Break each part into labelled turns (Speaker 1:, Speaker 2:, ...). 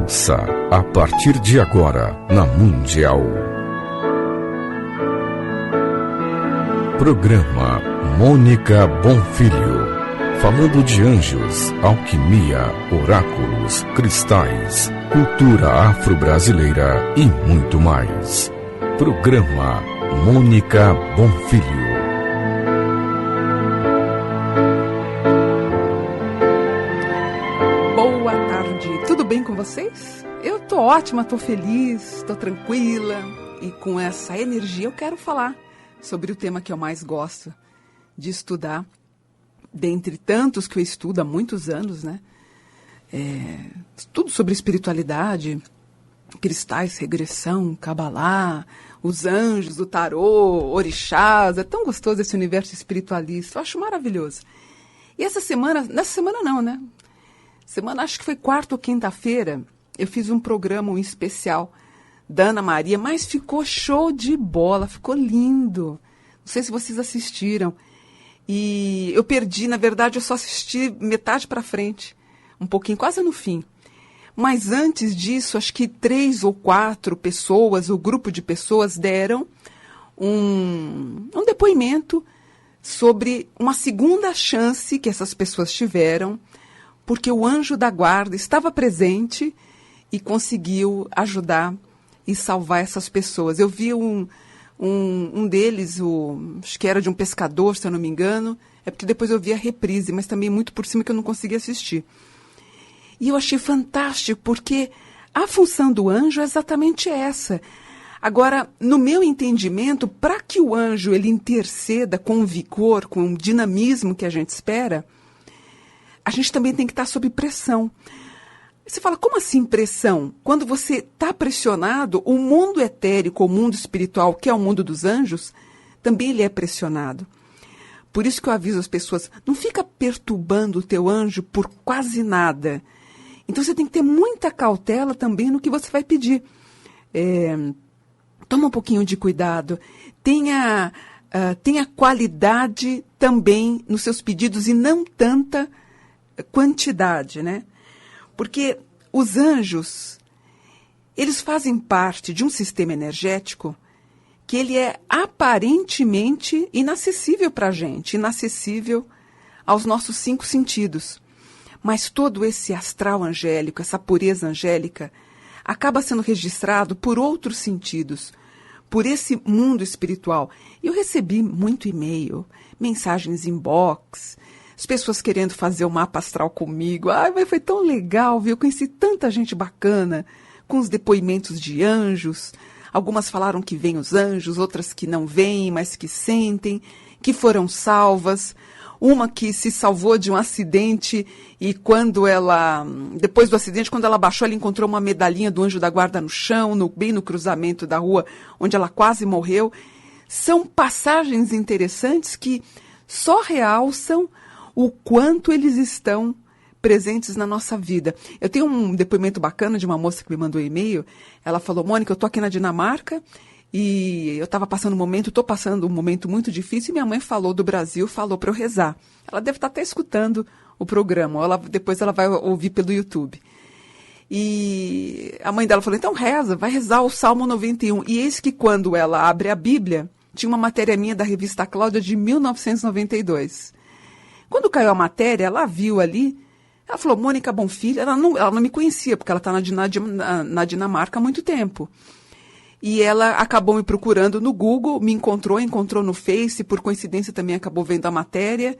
Speaker 1: Ouça a partir de agora na Mundial. Programa Mônica Bonfilho. Falando de anjos, alquimia, oráculos, cristais, cultura afro-brasileira e muito mais. Programa Mônica Bonfilho.
Speaker 2: Boa tarde, tudo bem com vocês? Eu tô ótima, tô feliz, tô tranquila e com essa energia eu quero falar sobre o tema que eu mais gosto de estudar. Dentre tantos que eu estudo há muitos anos, né? Tudo sobre espiritualidade, cristais, regressão, cabalá, os anjos, o tarô, orixás. É tão gostoso esse universo espiritualista. Eu acho maravilhoso. E nessa semana não, né? Semana, acho que foi quarta ou quinta-feira, eu fiz um programa especial da Ana Maria, mas ficou show de bola, ficou lindo. Não sei se vocês assistiram. E eu perdi, na verdade, eu só assisti metade para frente, um pouquinho, quase no fim. Mas antes disso, acho que 3 ou 4 pessoas, o grupo de pessoas, deram um depoimento sobre uma segunda chance que essas pessoas tiveram, porque o anjo da guarda estava presente e conseguiu ajudar e salvar essas pessoas. Eu vi um deles, acho que era de um pescador, se eu não me engano, é porque depois eu vi a reprise, mas também muito por cima que eu não consegui assistir. E eu achei fantástico, porque a função do anjo é exatamente essa. Agora, no meu entendimento, para que o anjo ele interceda com vigor, com o dinamismo que a gente espera, a gente também tem que estar sob pressão. Você fala, como assim pressão? Quando você está pressionado, o mundo etérico, o mundo espiritual, que é o mundo dos anjos, também ele é pressionado. Por isso que eu aviso as pessoas, não fica perturbando o teu anjo por quase nada. Então você tem que ter muita cautela também no que você vai pedir. Toma um pouquinho de cuidado. Tenha qualidade também nos seus pedidos e não tanta quantidade, né? Porque os anjos, eles fazem parte de um sistema energético que ele é aparentemente inacessível para a gente, inacessível aos nossos 5 sentidos. Mas todo esse astral angélico, essa pureza angélica, acaba sendo registrado por outros sentidos, por esse mundo espiritual. Eu recebi muito e-mail, mensagens inbox, as pessoas querendo fazer o mapa astral comigo. Ai, mas foi tão legal, viu? Eu conheci tanta gente bacana, com os depoimentos de anjos. Algumas falaram que vêm os anjos, outras que não vêm, mas que sentem, que foram salvas. Uma que se salvou de um acidente e depois do acidente, quando ela baixou, ela encontrou uma medalhinha do anjo da guarda no chão, bem no cruzamento da rua, onde ela quase morreu. São passagens interessantes que só realçam o quanto eles estão presentes na nossa vida. Eu tenho um depoimento bacana de uma moça que me mandou e-mail. Ela falou, Mônica, eu estou aqui na Dinamarca e eu estou passando um momento muito difícil e minha mãe falou do Brasil, falou para eu rezar. Ela deve estar até escutando o programa, ou depois ela vai ouvir pelo YouTube. E a mãe dela falou, então reza, vai rezar o Salmo 91. E eis que quando ela abre a Bíblia, tinha uma matéria minha da revista Cláudia de 1992. Quando caiu a matéria, ela viu ali, ela falou, Mônica Bonfilho, ela não me conhecia, porque ela está na Dinamarca há muito tempo. E ela acabou me procurando no Google, me encontrou no Face, por coincidência também acabou vendo a matéria.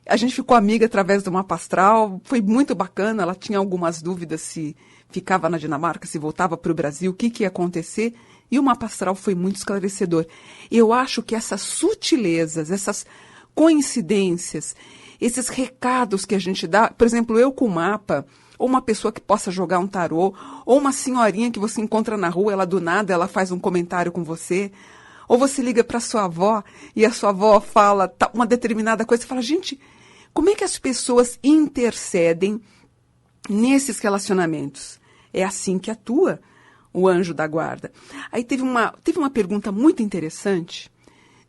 Speaker 2: A gente ficou amiga através do mapa astral, foi muito bacana, ela tinha algumas dúvidas se ficava na Dinamarca, se voltava para o Brasil, o que ia acontecer, e o mapa astral foi muito esclarecedor. Eu acho que essas sutilezas, essas coincidências, esses recados que a gente dá, por exemplo, eu com o mapa, ou uma pessoa que possa jogar um tarô, ou uma senhorinha que você encontra na rua, ela do nada, ela faz um comentário com você, ou você liga para sua avó e a sua avó fala uma determinada coisa, você fala, gente, como é que as pessoas intercedem nesses relacionamentos? É assim que atua o anjo da guarda. Aí teve uma pergunta muito interessante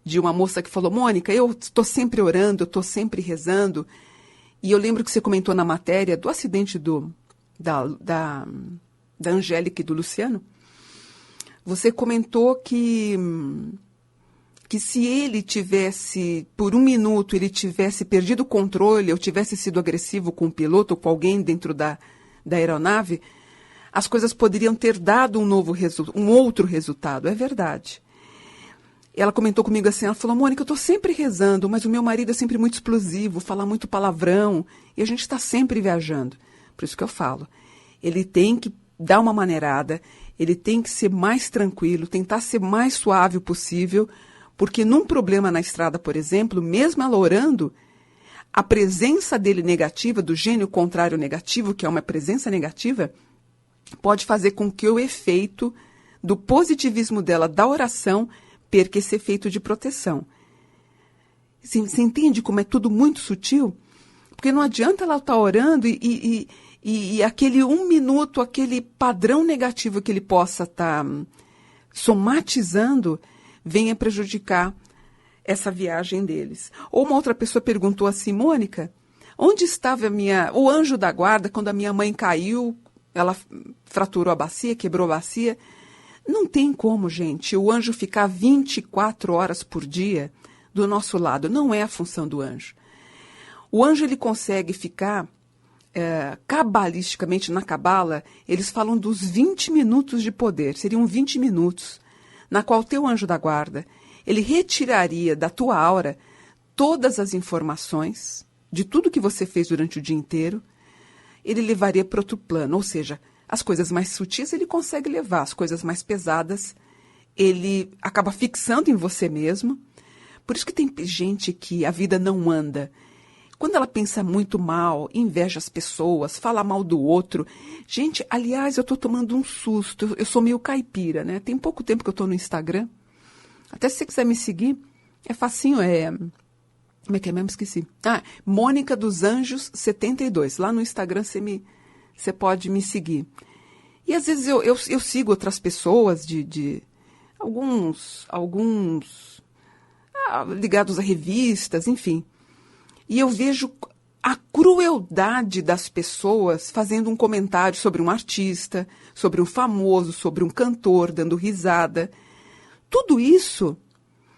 Speaker 2: de uma moça que falou, Mônica, eu estou sempre orando, eu estou sempre rezando. E eu lembro que você comentou na matéria do acidente da da Angélica e do Luciano, você comentou que se ele tivesse, por um minuto, ele tivesse perdido o controle ou tivesse sido agressivo com o piloto ou com alguém dentro da aeronave, as coisas poderiam ter dado um outro resultado. É verdade. Ela comentou comigo assim, ela falou, Mônica, eu estou sempre rezando, mas o meu marido é sempre muito explosivo, fala muito palavrão, e a gente está sempre viajando. Por isso que eu falo, ele tem que dar uma maneirada, ele tem que ser mais tranquilo, tentar ser mais suave o possível, porque num problema na estrada, por exemplo, mesmo ela orando, a presença dele negativa, do gênio contrário negativo, que é uma presença negativa, pode fazer com que o efeito do positivismo dela, da oração, perca esse efeito de proteção. Você entende como é tudo muito sutil? Porque não adianta ela estar orando e aquele um minuto, aquele padrão negativo que ele possa estar somatizando, venha prejudicar essa viagem deles. Ou uma outra pessoa perguntou assim, Mônica, onde estava o anjo da guarda quando a minha mãe caiu, ela fraturou a bacia, quebrou a bacia? Não tem como, gente, o anjo ficar 24 horas por dia do nosso lado. Não é a função do anjo. O anjo ele consegue ficar, cabalisticamente, na cabala, eles falam dos 20 minutos de poder. Seriam 20 minutos, na qual o teu anjo da guarda, ele retiraria da tua aura todas as informações de tudo que você fez durante o dia inteiro. Ele levaria para outro plano, ou seja, as coisas mais sutis ele consegue levar, as coisas mais pesadas ele acaba fixando em você mesmo. Por isso que tem gente que a vida não anda. Quando ela pensa muito mal, inveja as pessoas, fala mal do outro. Gente, aliás, eu estou tomando um susto, eu sou meio caipira, né? Tem pouco tempo que eu estou no Instagram. Até se você quiser me seguir, é facinho, como é que é mesmo? Esqueci. Mônica dos Anjos 72. Lá no Instagram você pode me seguir. E às vezes eu sigo outras pessoas de alguns ligados a revistas, enfim. E eu vejo a crueldade das pessoas fazendo um comentário sobre um artista, sobre um famoso, sobre um cantor, dando risada. Tudo isso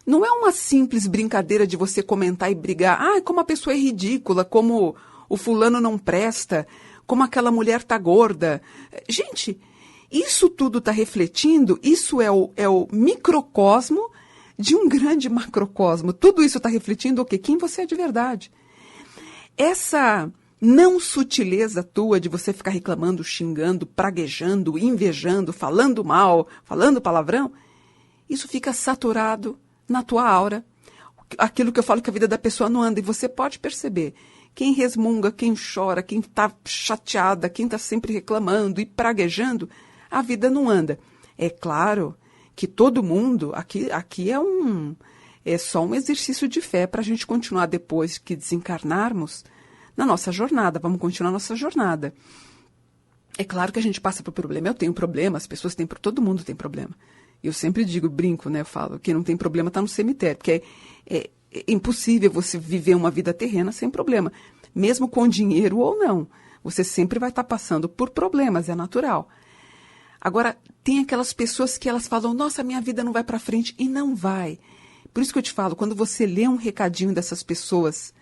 Speaker 2: não é uma simples brincadeira de você comentar e brigar. Como a pessoa é ridícula, como o fulano não presta, como aquela mulher tá gorda. Gente, isso tudo está refletindo, isso é o microcosmo de um grande macrocosmo. Tudo isso está refletindo o quê? Quem você é de verdade. Essa não sutileza tua de você ficar reclamando, xingando, praguejando, invejando, falando mal, falando palavrão, isso fica saturado na tua aura. Aquilo que eu falo que a vida da pessoa não anda. E você pode perceber. Quem resmunga, quem chora, quem está chateada, quem está sempre reclamando e praguejando, a vida não anda. É claro que todo mundo, aqui é só um exercício de fé para a gente continuar depois que desencarnarmos na nossa jornada. Vamos continuar a nossa jornada. É claro que a gente passa por problema. Eu tenho problema, as pessoas têm, todo mundo tem problema. Eu sempre digo, brinco, né? Eu falo, quem não tem problema está no cemitério, porque é impossível você viver uma vida terrena sem problema. Mesmo com dinheiro ou não. Você sempre vai estar passando por problemas, é natural. Agora, tem aquelas pessoas que elas falam, nossa, minha vida não vai para frente, e não vai. Por isso que eu te falo, quando você lê um recadinho dessas pessoas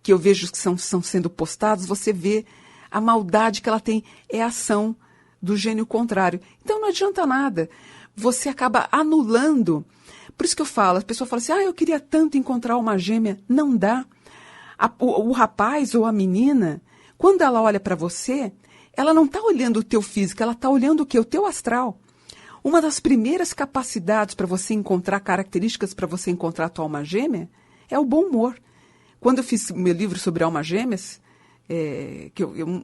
Speaker 2: que eu vejo que são sendo postados, você vê a maldade que ela tem, é a ação do gênio contrário. Então não adianta nada. Você acaba anulando. Por isso que eu falo, a pessoa fala assim, eu queria tanto encontrar uma gêmea. Não dá. O rapaz ou a menina, quando ela olha para você, ela não está olhando o teu físico, ela está olhando o quê? O teu astral. Uma das primeiras capacidades para você encontrar características para você encontrar a tua alma gêmea é o bom humor. Quando eu fiz meu livro sobre almas gêmeas,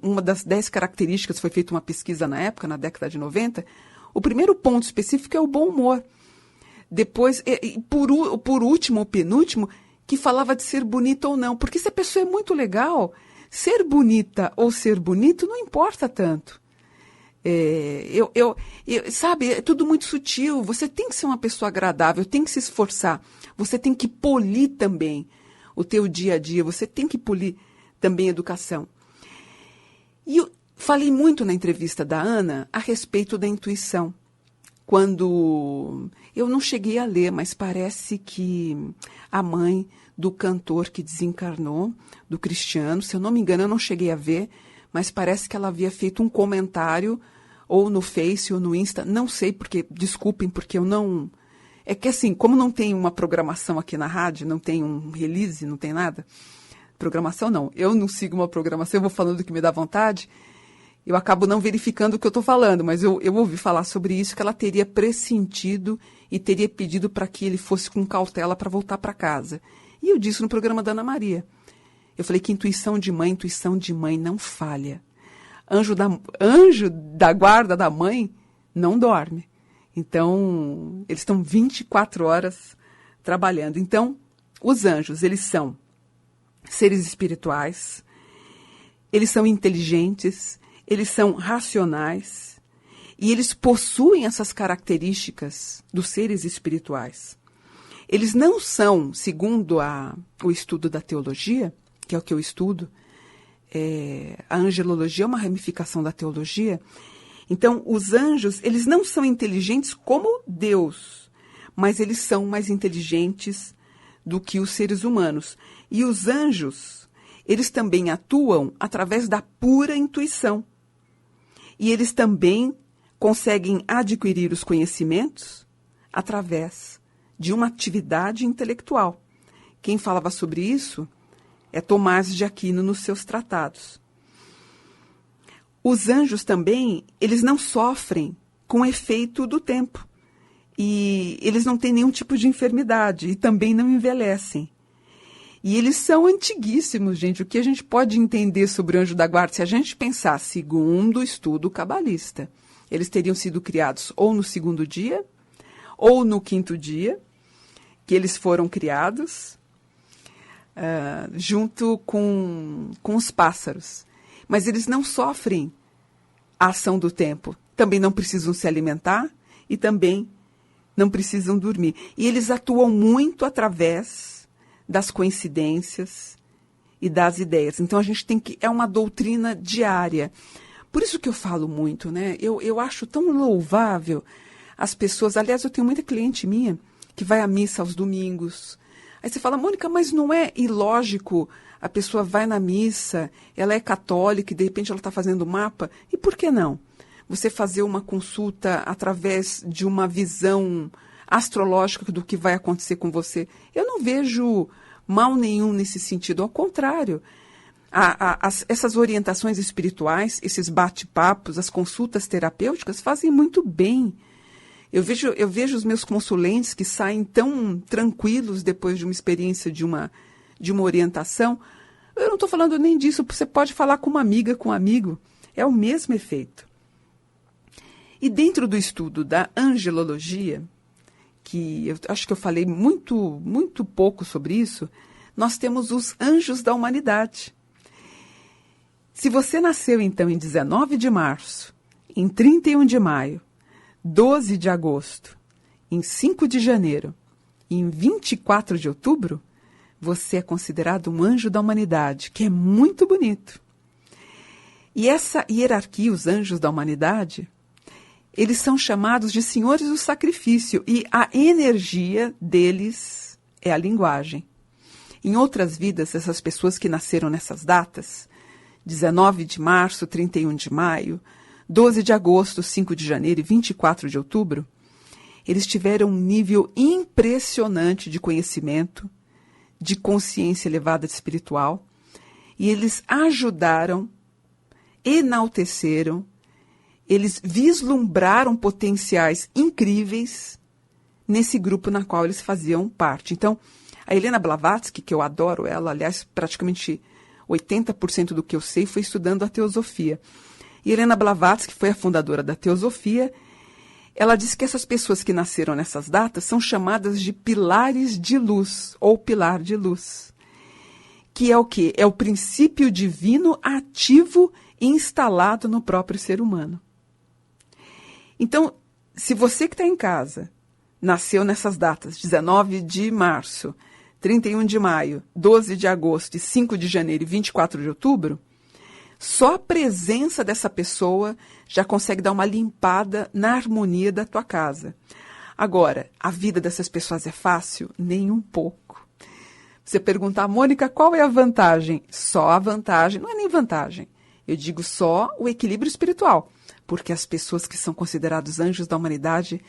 Speaker 2: uma das 10 características, foi feita uma pesquisa na época, na década de 90, o primeiro ponto específico é o bom humor. Depois, por último, ou penúltimo, que falava de ser bonita ou não. Porque se a pessoa é muito legal, ser bonita ou ser bonito não importa tanto. Sabe, é tudo muito sutil. Você tem que ser uma pessoa agradável, tem que se esforçar. Você tem que polir também o teu dia a dia. Você tem que polir também a educação. E Falei muito na entrevista da Ana a respeito da intuição. Quando eu não cheguei a ler, mas parece que a mãe do cantor que desencarnou, do Cristiano, se eu não me engano, eu não cheguei a ver, mas parece que ela havia feito um comentário, ou no Face ou no Insta, não sei, porque, desculpem, porque eu não... É que assim, como não tem uma programação aqui na rádio, não tem um release, não tem nada, programação não, eu não sigo uma programação, eu vou falando do que me dá vontade, eu acabo não verificando o que eu estou falando, mas eu ouvi falar sobre isso, que ela teria pressentido e teria pedido para que ele fosse com cautela para voltar para casa. E eu disse no programa da Ana Maria. Eu falei que intuição de mãe não falha. Anjo da guarda da mãe não dorme. Então, eles estão 24 horas trabalhando. Então, os anjos, eles são seres espirituais, eles são inteligentes, eles são racionais e eles possuem essas características dos seres espirituais. Eles não são, segundo o estudo da teologia, que é o que eu estudo, a angelologia é uma ramificação da teologia. Então, os anjos, eles não são inteligentes como Deus, mas eles são mais inteligentes do que os seres humanos. E os anjos, eles também atuam através da pura intuição. E eles também conseguem adquirir os conhecimentos através de uma atividade intelectual. Quem falava sobre isso é Tomás de Aquino nos seus tratados. Os anjos também, eles não sofrem com o efeito do tempo. E eles não têm nenhum tipo de enfermidade e também não envelhecem. E eles são antiguíssimos, gente. O que a gente pode entender sobre o anjo da guarda? Se a gente pensar segundo o estudo cabalista, eles teriam sido criados ou no segundo dia, ou no quinto dia, que eles foram criados, junto com os pássaros. Mas eles não sofrem a ação do tempo. Também não precisam se alimentar e também não precisam dormir. E eles atuam muito através das coincidências e das ideias. Então, a gente tem que... É uma doutrina diária. Por isso que eu falo muito, né? Eu acho tão louvável as pessoas... Aliás, eu tenho muita cliente minha que vai à missa aos domingos. Aí você fala, Mônica, mas não é ilógico a pessoa vai na missa, ela é católica e de repente ela está fazendo mapa? E por que não? Você fazer uma consulta através de uma visão astrológica do que vai acontecer com você. Eu não vejo mal nenhum nesse sentido, ao contrário. Essas orientações espirituais, esses bate-papos, as consultas terapêuticas fazem muito bem. Eu vejo os meus consulentes que saem tão tranquilos depois de uma experiência de uma orientação. Eu não estou falando nem disso, você pode falar com uma amiga, com um amigo. É o mesmo efeito. E dentro do estudo da angelologia, que eu acho que eu falei muito, muito pouco sobre isso, nós temos os anjos da humanidade. Se você nasceu, então, em 19 de março, em 31 de maio, 12 de agosto, em 5 de janeiro e em 24 de outubro, você é considerado um anjo da humanidade, que é muito bonito. E essa hierarquia, os anjos da humanidade, eles são chamados de senhores do sacrifício e a energia deles é a linguagem. Em outras vidas, essas pessoas que nasceram nessas datas, 19 de março, 31 de maio, 12 de agosto, 5 de janeiro e 24 de outubro, eles tiveram um nível impressionante de conhecimento, de consciência elevada espiritual, e eles ajudaram, enalteceram, eles vislumbraram potenciais incríveis nesse grupo na qual eles faziam parte. Então, a Helena Blavatsky, que eu adoro ela, aliás, praticamente 80% do que eu sei foi estudando a teosofia. E Helena Blavatsky foi a fundadora da teosofia. Ela disse que essas pessoas que nasceram nessas datas são chamadas de pilares de luz, ou pilar de luz. Que é o quê? É o princípio divino ativo e instalado no próprio ser humano. Então, se você que está em casa nasceu nessas datas, 19 de março, 31 de maio, 12 de agosto, 5 de janeiro e 24 de outubro, Só a presença dessa pessoa já consegue dar uma limpada na harmonia da tua casa. Agora, a vida dessas pessoas é fácil? Nem um pouco. Você perguntar, Mônica, qual é a vantagem? Só a vantagem, não é nem vantagem. Eu digo só o equilíbrio espiritual. Porque as pessoas que são considerados anjos da humanidade,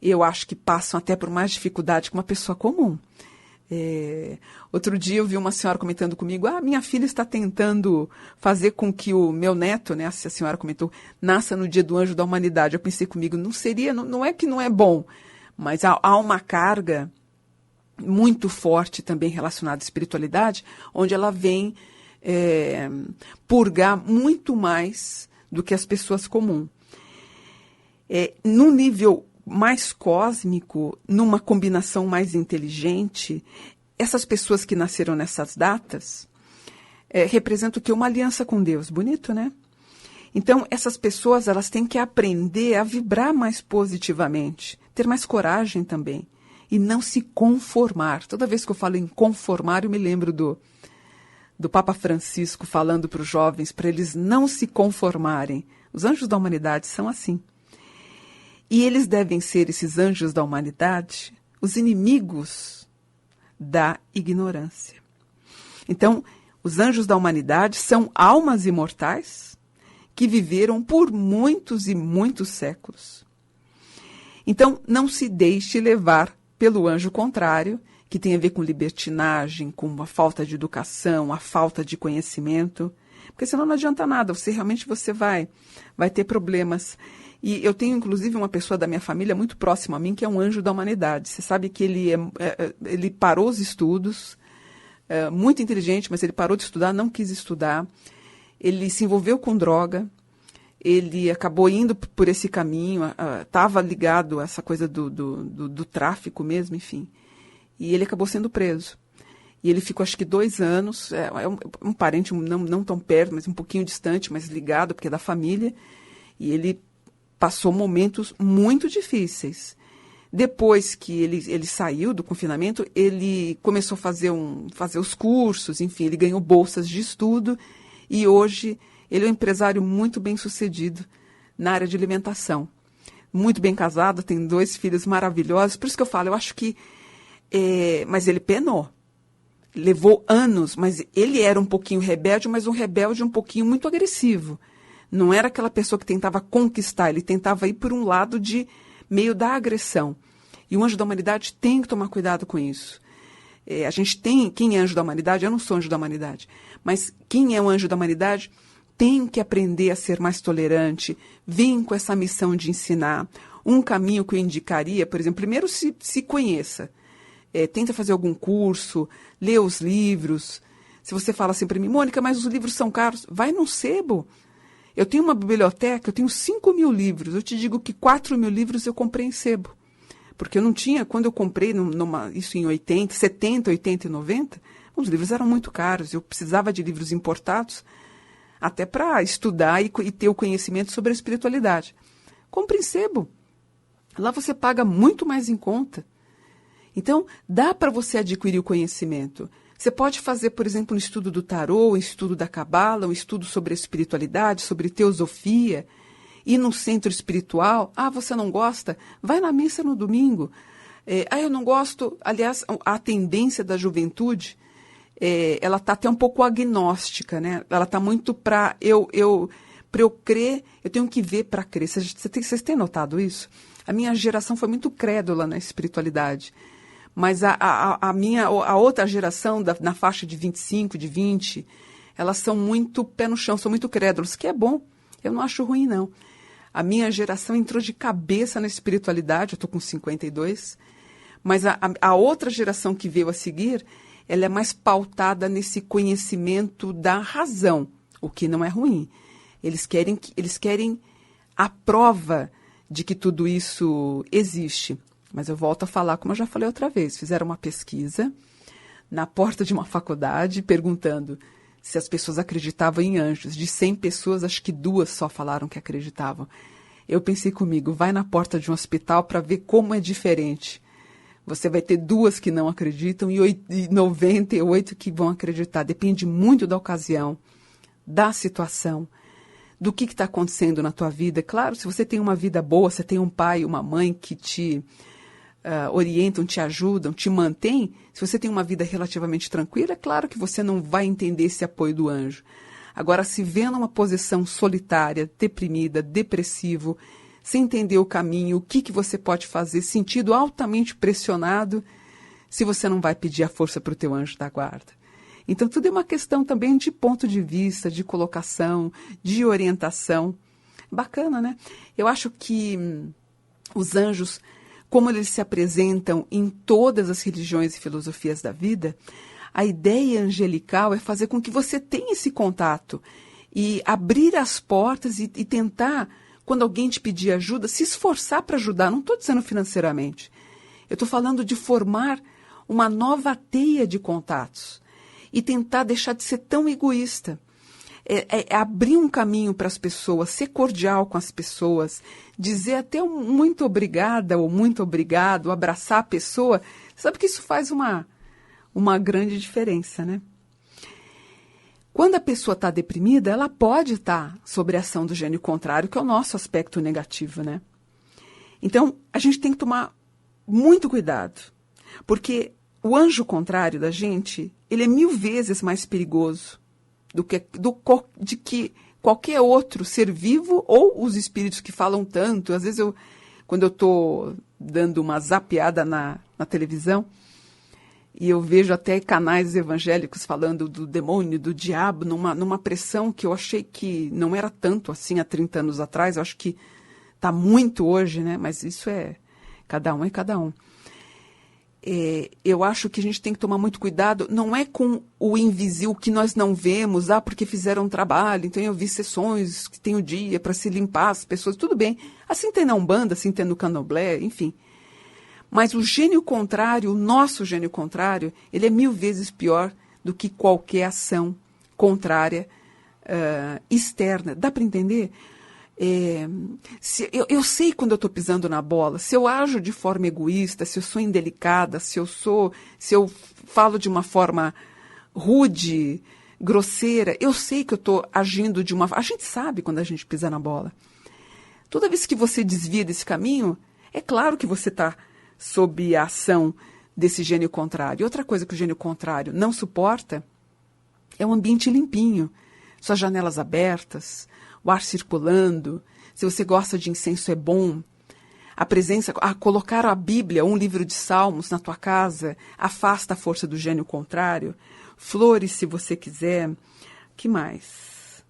Speaker 2: eu acho que passam até por mais dificuldade que uma pessoa comum. Outro dia eu vi uma senhora comentando comigo, minha filha está tentando fazer com que o meu neto, né, a senhora comentou, nasça no dia do anjo da humanidade. Eu pensei comigo, não é que não é bom, mas há uma carga muito forte também relacionada à espiritualidade, onde ela vem purgar muito mais do que as pessoas comuns. Num nível mais cósmico, numa combinação mais inteligente, essas pessoas que nasceram nessas datas representam o quê? Uma aliança com Deus. Bonito, né? Então, essas pessoas elas têm que aprender a vibrar mais positivamente, ter mais coragem também, e não se conformar. Toda vez que eu falo em conformar, eu me lembro do Papa Francisco falando para os jovens, para eles não se conformarem. Os anjos da humanidade são assim. E eles devem ser, esses anjos da humanidade, os inimigos da ignorância. Então, os anjos da humanidade são almas imortais que viveram por muitos e muitos séculos. Então, não se deixe levar pelo anjo contrário, que tem a ver com libertinagem, com a falta de educação, a falta de conhecimento, porque senão não adianta nada, você vai ter problemas. E eu tenho, inclusive, uma pessoa da minha família muito próxima a mim, que é um anjo da humanidade. Você sabe que ele parou os estudos, muito inteligente, mas ele parou de estudar, não quis estudar. Ele se envolveu com droga, ele acabou indo por esse caminho, estava ligado a essa coisa do tráfico mesmo, enfim. E ele acabou sendo preso. E ele ficou, acho que 2 anos, um parente não tão perto, mas um pouquinho distante, mas ligado, porque é da família. E ele passou momentos muito difíceis. Depois que ele saiu do confinamento, ele começou a fazer os cursos, enfim, ele ganhou bolsas de estudo e hoje ele é um empresário muito bem sucedido na área de alimentação. Muito bem casado, tem 2 filhos maravilhosos. Por isso que eu falo, eu acho que... mas ele penou. Levou anos, mas ele era um pouquinho rebelde, mas um rebelde um pouquinho muito agressivo. Não era aquela pessoa que tentava conquistar, ele tentava ir por um lado de meio da agressão. E o anjo da humanidade tem que tomar cuidado com isso. A gente tem, quem é anjo da humanidade, eu não sou anjo da humanidade, mas quem é um anjo da humanidade tem que aprender a ser mais tolerante, vem com essa missão de ensinar. Um caminho que eu indicaria, por exemplo, primeiro se conheça. Tenta fazer algum curso, lê os livros. Se você fala assim para mim, Mônica, mas os livros são caros, vai num sebo. Eu tenho uma biblioteca, eu tenho 5.000 livros. Eu te digo que 4.000 livros eu comprei em sebo. Porque eu não tinha, quando eu comprei, isso em 80, 70, 80 e 90, os livros eram muito caros. Eu precisava de livros importados, até para estudar e ter o conhecimento sobre a espiritualidade. Compre em sebo. Lá você paga muito mais em conta. Então, dá para você adquirir o conhecimento. Você pode fazer, por exemplo, um estudo do tarô, um estudo da cabala, um estudo sobre a espiritualidade, sobre teosofia, ir num centro espiritual. Você não gosta? Vai na missa no domingo. Eu não gosto. Aliás, a tendência da juventude, ela está até um pouco agnóstica, né? Ela está muito para eu crer, eu tenho que ver para crer. Vocês têm notado isso? A minha geração foi muito crédula na espiritualidade. Mas a outra geração, na faixa de 25, de 20, elas são muito pé no chão, são muito crédulos, que é bom. Eu não acho ruim, não. A minha geração entrou de cabeça na espiritualidade, eu estou com 52, mas a outra geração que veio a seguir, ela é mais pautada nesse conhecimento da razão, o que não é ruim. Eles querem a prova de que tudo isso existe. Mas eu volto a falar, como eu já falei outra vez, fizeram uma pesquisa na porta de uma faculdade perguntando se as pessoas acreditavam em anjos. De 100 pessoas, acho que 2 só falaram que acreditavam. Eu pensei comigo, vai na porta de um hospital para ver como é diferente. Você vai ter 2 que não acreditam e 98 que vão acreditar. Depende muito da ocasião, da situação, do que está acontecendo na tua vida. Claro, se você tem uma vida boa, você tem um pai e uma mãe que te orientam, te ajudam, te mantêm, se você tem uma vida relativamente tranquila, é claro que você não vai entender esse apoio do anjo. Agora, se vê numa posição solitária, deprimida, depressivo, sem entender o caminho, o que você pode fazer, sentido altamente pressionado, se você não vai pedir a força para o teu anjo da guarda. Então, tudo é uma questão também de ponto de vista, de colocação, de orientação. Bacana, né? Eu acho que os anjos, como eles se apresentam em todas as religiões e filosofias da vida, a ideia angelical é fazer com que você tenha esse contato e abrir as portas e tentar, quando alguém te pedir ajuda, se esforçar para ajudar. Não estou dizendo financeiramente. Eu estou falando de formar uma nova teia de contatos e tentar deixar de ser tão egoísta. É abrir um caminho para as pessoas, ser cordial com as pessoas, dizer até um muito obrigada ou muito obrigado, abraçar a pessoa. Sabe que isso faz uma grande diferença, né? Quando a pessoa está deprimida, ela pode estar sob a ação do gênio contrário, que é o nosso aspecto negativo, né? Então, a gente tem que tomar muito cuidado, porque o anjo contrário da gente, ele é 1000 vezes mais perigoso de que qualquer outro ser vivo ou os espíritos que falam tanto. Às vezes, quando eu estou dando uma zapeada na televisão, e eu vejo até canais evangélicos falando do demônio, do diabo, numa pressão que eu achei que não era tanto assim há 30 anos atrás. Eu acho que está muito hoje, né? Mas isso cada um é cada um. Eu acho que a gente tem que tomar muito cuidado, não é com o invisível que nós não vemos, porque fizeram um trabalho, então eu vi sessões que tem o dia para se limpar as pessoas, tudo bem. Assim tem na Umbanda, assim tem no Candomblé, enfim. Mas o gênio contrário, o nosso gênio contrário, ele é 1000 vezes pior do que qualquer ação contrária externa. Dá para entender? Eu sei quando eu estou pisando na bola, se eu ajo de forma egoísta, se eu sou indelicada, se eu falo de uma forma rude, grosseira, eu sei que eu estou agindo de uma... A gente sabe quando a gente pisa na bola. Toda vez que você desvia desse caminho, é claro que você está sob a ação desse gênio contrário. E outra coisa que o gênio contrário não suporta é um ambiente limpinho, suas janelas abertas, o ar circulando. Se você gosta de incenso, é bom. A presença, colocar a Bíblia, um livro de salmos na tua casa, afasta a força do gênio contrário. Flores, se você quiser. Que mais?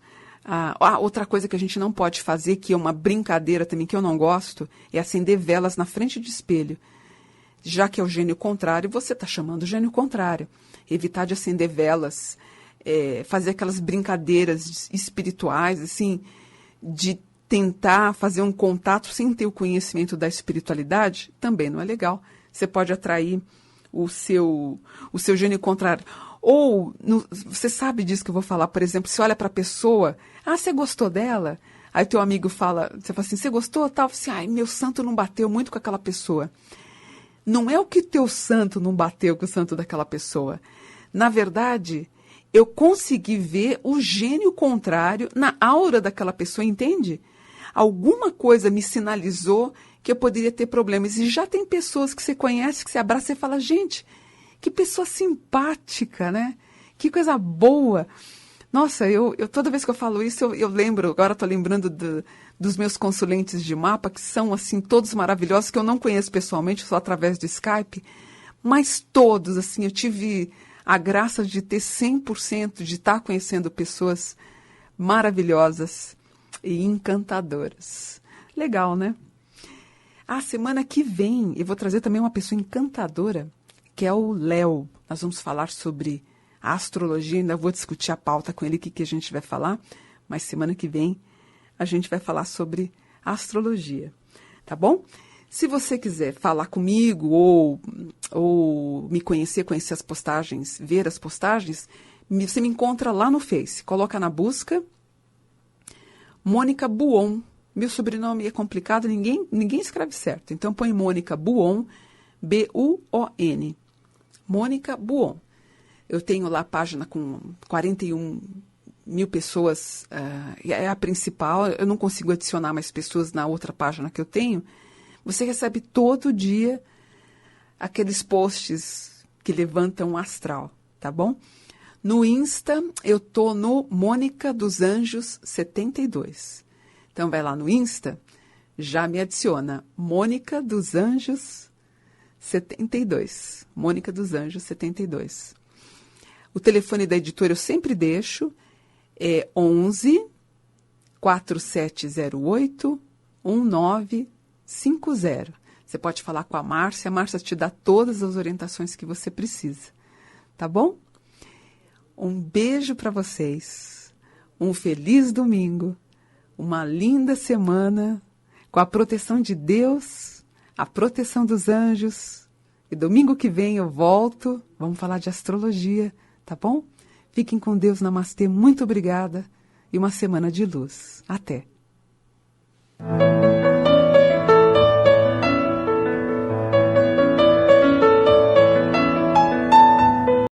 Speaker 2: Outra coisa que a gente não pode fazer, que é uma brincadeira também, que eu não gosto, é acender velas na frente de espelho. Já que é o gênio contrário, você está chamando o gênio contrário. Evitar de acender velas, fazer aquelas brincadeiras espirituais, assim, de tentar fazer um contato sem ter o conhecimento da espiritualidade, também não é legal. Você pode atrair o seu gênio contrário. Ou, você sabe disso que eu vou falar, por exemplo, você olha para a pessoa, você gostou dela? Aí teu amigo fala, você fala assim, você gostou? Tal, assim, meu santo não bateu muito com aquela pessoa. Não é o que teu santo não bateu com o santo daquela pessoa. Na verdade, eu consegui ver o gênio contrário na aura daquela pessoa, entende? Alguma coisa me sinalizou que eu poderia ter problemas. E já tem pessoas que você conhece, que você abraça e fala, gente, que pessoa simpática, né? Que coisa boa. Nossa, eu toda vez que eu falo isso, eu lembro, agora estou lembrando dos meus consulentes de mapa, que são, assim, todos maravilhosos, que eu não conheço pessoalmente, só através do Skype, mas todos, assim, eu tive a graça de ter 100% de estar conhecendo pessoas maravilhosas e encantadoras. Legal, né? Semana que vem eu vou trazer também uma pessoa encantadora, que é o Léo. Nós vamos falar sobre a astrologia, ainda vou discutir a pauta com ele, o que a gente vai falar, mas semana que vem a gente vai falar sobre a astrologia, tá bom? Se você quiser falar comigo ou me conhecer as postagens, ver as postagens, você me encontra lá no Face, coloca na busca Mônica Buon. Meu sobrenome é complicado, ninguém escreve certo, então põe Mônica Buon, B-U-O-N. Mônica Buon. Eu tenho lá a página com 41 1.000 pessoas é a principal. Eu não consigo adicionar mais pessoas na outra página que eu tenho. Você recebe todo dia aqueles posts que levantam o astral, tá bom? No Insta, eu tô no Mônica dos Anjos 72. Então, vai lá no Insta, já me adiciona. Mônica dos Anjos 72. Mônica dos Anjos 72. O telefone da editora eu sempre deixo. É 11 4708 1950. Você pode falar com a Márcia te dá todas as orientações que você precisa. Tá bom? Um beijo para vocês. Um feliz domingo. Uma linda semana com a proteção de Deus, a proteção dos anjos. E domingo que vem eu volto. Vamos falar de astrologia, tá bom? Fiquem com Deus, namastê, muito obrigada e uma semana de luz. Até!